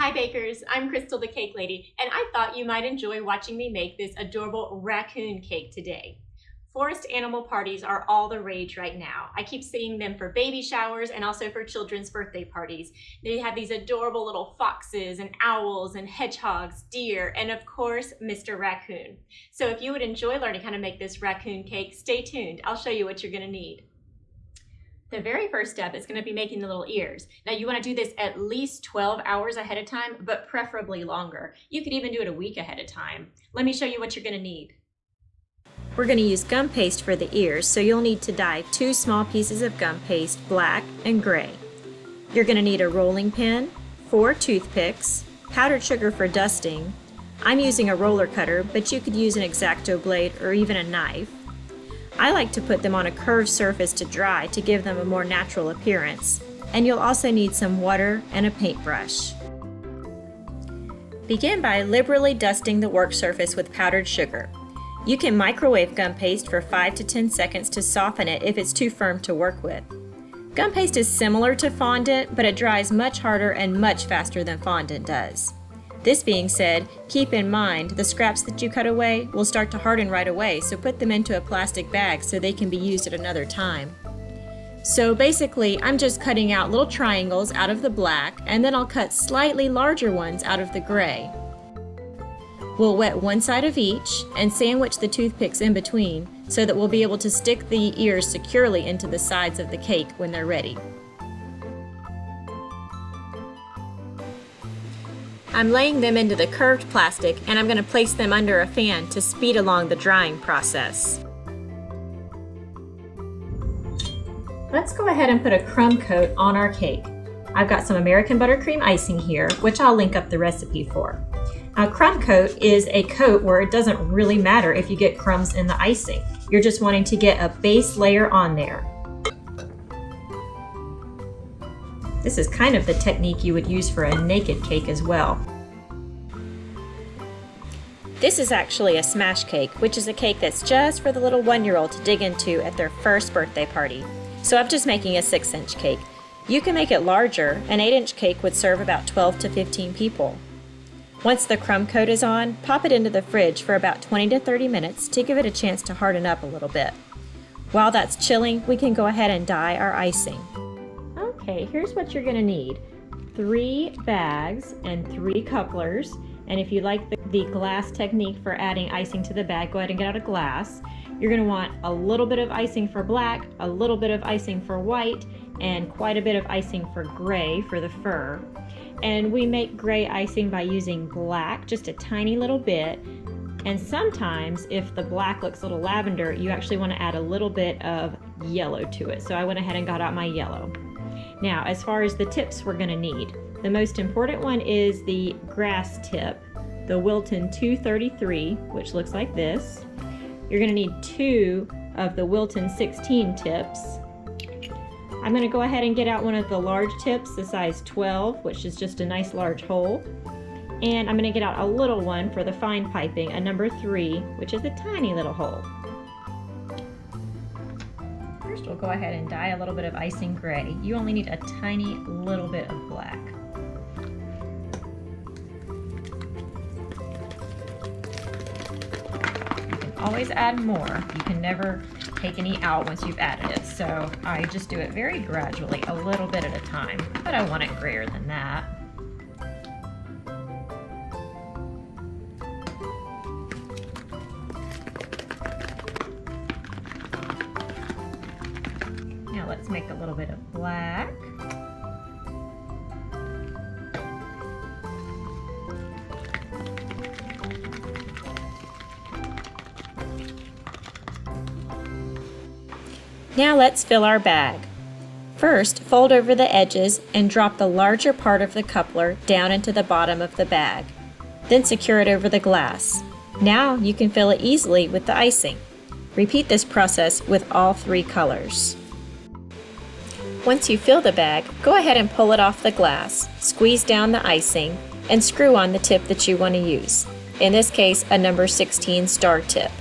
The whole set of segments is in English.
Hi bakers, I'm Crystal the Cake Lady, and I thought you might enjoy watching me make this adorable raccoon cake today. Forest animal parties are all the rage right now. I keep seeing them for baby showers and also for children's birthday parties. They have these adorable little foxes and owls and hedgehogs, deer, and of course, Mr. Raccoon. So if you would enjoy learning how to make this raccoon cake, stay tuned. I'll show you what you're gonna need. The very first step is going to be making the little ears. Now you want to do this at least 12 hours ahead of time, but preferably longer. You could even do it a week ahead of time. Let me show you what you're going to need. We're going to use gum paste for the ears, so you'll need to dye 2 small pieces of gum paste, black and gray. You're going to need a rolling pin, 4 toothpicks, powdered sugar for dusting. I'm using a roller cutter, but you could use an X-Acto blade or even a knife. I like to put them on a curved surface to dry to give them a more natural appearance. And you'll also need some water and a paintbrush. Begin by liberally dusting the work surface with powdered sugar. You can microwave gum paste for 5 to 10 seconds to soften it if it's too firm to work with. Gum paste is similar to fondant, but it dries much harder and much faster than fondant does. This being said, keep in mind the scraps that you cut away will start to harden right away, so put them into a plastic bag so they can be used at another time. So basically, I'm just cutting out little triangles out of the black, and then I'll cut slightly larger ones out of the gray. We'll wet one side of each and sandwich the toothpicks in between so that we'll be able to stick the ears securely into the sides of the cake when they're ready. I'm laying them into the curved plastic, and I'm going to place them under a fan to speed along the drying process. Let's go ahead and put a crumb coat on our cake. I've got some American buttercream icing here, which I'll link up the recipe for. Now, crumb coat is a coat where it doesn't really matter if you get crumbs in the icing. You're just wanting to get a base layer on there. This is kind of the technique you would use for a naked cake as well. This is actually a smash cake, which is a cake that's just for the little 1-year-old to dig into at their first birthday party. So I'm just making a 6-inch cake. You can make it larger. An 8-inch cake would serve about 12 to 15 people. Once the crumb coat is on, pop it into the fridge for about 20 to 30 minutes to give it a chance to harden up a little bit. While that's chilling, we can go ahead and dye our icing. Okay, here's what you're going to need. 3 bags and 3 couplers. And if you like the glass technique for adding icing to the bag, go ahead and get out a glass. You're going to want a little bit of icing for black, a little bit of icing for white, and quite a bit of icing for gray for the fur. And we make gray icing by using black, just a tiny little bit. And sometimes, if the black looks a little lavender, you actually want to add a little bit of yellow to it. So I went ahead and got out my yellow. Now, as far as the tips we're going to need, the most important one is the grass tip, the Wilton 233, which looks like this. You're going to need 2 of the Wilton 16 tips. I'm going to go ahead and get out one of the large tips, the size 12, which is just a nice large hole. And I'm going to get out a little one for the fine piping, a number 3, which is a tiny little hole. First, we'll go ahead and dye a little bit of icing gray. You only need a tiny little bit of black. You can always add more. You can never take any out once you've added it. So I just do it very gradually, a little bit at a time, but I want it grayer than that. Now let's make a little bit of black. Now let's fill our bag. First, fold over the edges and drop the larger part of the coupler down into the bottom of the bag. Then secure it over the glass. Now you can fill it easily with the icing. Repeat this process with all 3 colors. Once you fill the bag, go ahead and pull it off the glass, squeeze down the icing, and screw on the tip that you want to use. In this case, a number 16 star tip.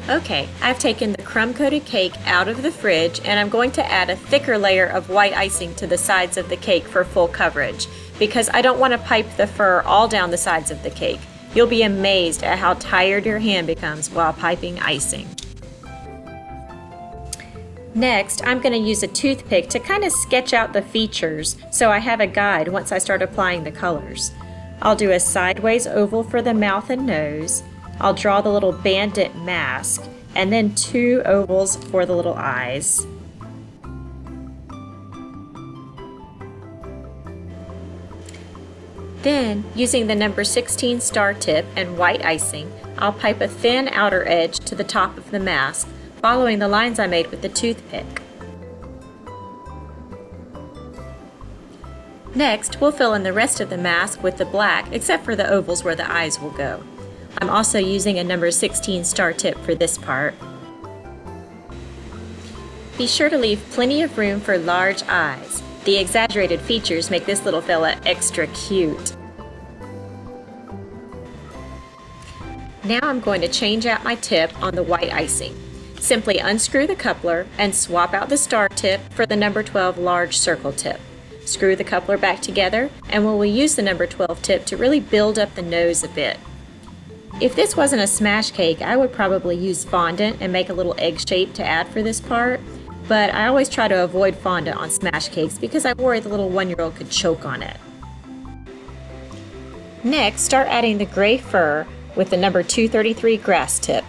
Okay, I've taken the crumb-coated cake out of the fridge and I'm going to add a thicker layer of white icing to the sides of the cake for full coverage because I don't want to pipe the fur all down the sides of the cake. You'll be amazed at how tired your hand becomes while piping icing. Next, I'm going to use a toothpick to kind of sketch out the features so I have a guide once I start applying the colors. I'll do a sideways oval for the mouth and nose. I'll draw the little bandit mask, and then 2 ovals for the little eyes. Then, using the number 16 star tip and white icing, I'll pipe a thin outer edge to the top of the mask, following the lines I made with the toothpick. Next, we'll fill in the rest of the mask with the black, except for the ovals where the eyes will go. I'm also using a number 16 star tip for this part. Be sure to leave plenty of room for large eyes. The exaggerated features make this little fella extra cute. Now I'm going to change out my tip on the white icing. Simply unscrew the coupler and swap out the star tip for the number 12 large circle tip. Screw the coupler back together and we'll use the number 12 tip to really build up the nose a bit. If this wasn't a smash cake, I would probably use fondant and make a little egg shape to add for this part, but I always try to avoid fondant on smash cakes because I worry the little 1-year-old could choke on it. Next, start adding the gray fur with the number 233 grass tip.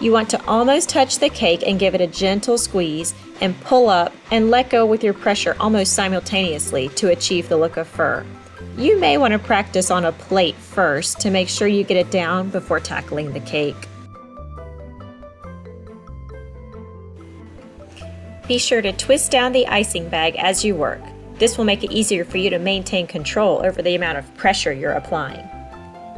You want to almost touch the cake and give it a gentle squeeze and pull up and let go with your pressure almost simultaneously to achieve the look of fur. You may want to practice on a plate first to make sure you get it down before tackling the cake. Be sure to twist down the icing bag as you work. This will make it easier for you to maintain control over the amount of pressure you're applying.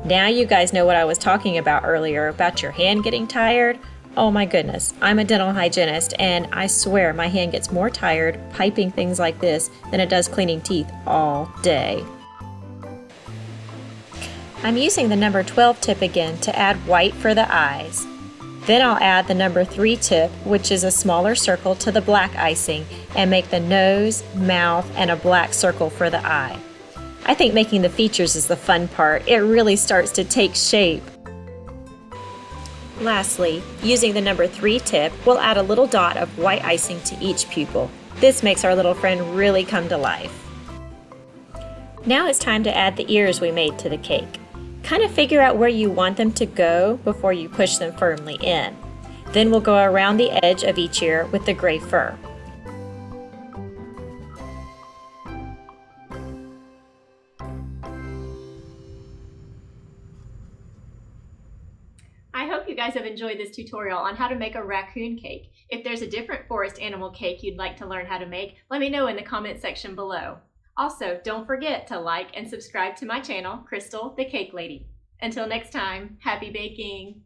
Now you guys know what I was talking about earlier about your hand getting tired. Oh my goodness, I'm a dental hygienist and I swear my hand gets more tired piping things like this than it does cleaning teeth all day. I'm using the number 12 tip again to add white for the eyes. Then I'll add the number 3 tip, which is a smaller circle, to the black icing and make the nose, mouth, and a black circle for the eye. I think making the features is the fun part. It really starts to take shape. Lastly, using the number 3 tip, we'll add a little dot of white icing to each pupil. This makes our little friend really come to life. Now it's time to add the ears we made to the cake. Kind of figure out where you want them to go before you push them firmly in. Then we'll go around the edge of each ear with the gray fur. I hope you guys have enjoyed this tutorial on how to make a raccoon cake. If there's a different forest animal cake you'd like to learn how to make, let me know in the comment section below. Also, don't forget to like and subscribe to my channel, Crystal the Cake Lady. Until next time, happy baking!